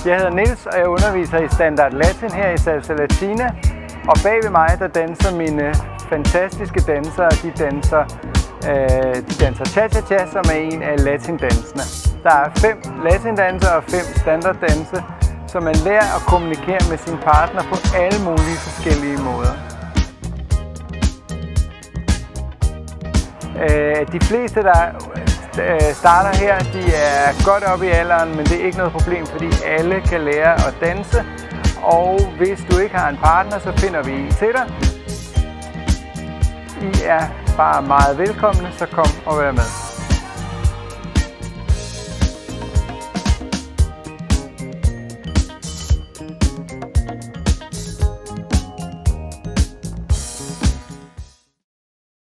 Jeg hedder Niels, og jeg underviser i Standard Latin her i Salsa Latina. Og bag ved mig, der danser mine fantastiske dansere. De danser cha-cha-cha, som er en af latindansene. Der er 5 latindanser og 5 standarddanse, så man lærer at kommunikere med sin partner på alle mulige forskellige måder. De fleste, der starter her, de er godt oppe i alderen, men det er ikke noget problem, fordi alle kan lære at danse. Og hvis du ikke har en partner, så finder vi en til dig. I er bare meget velkomne, så kom og vær med.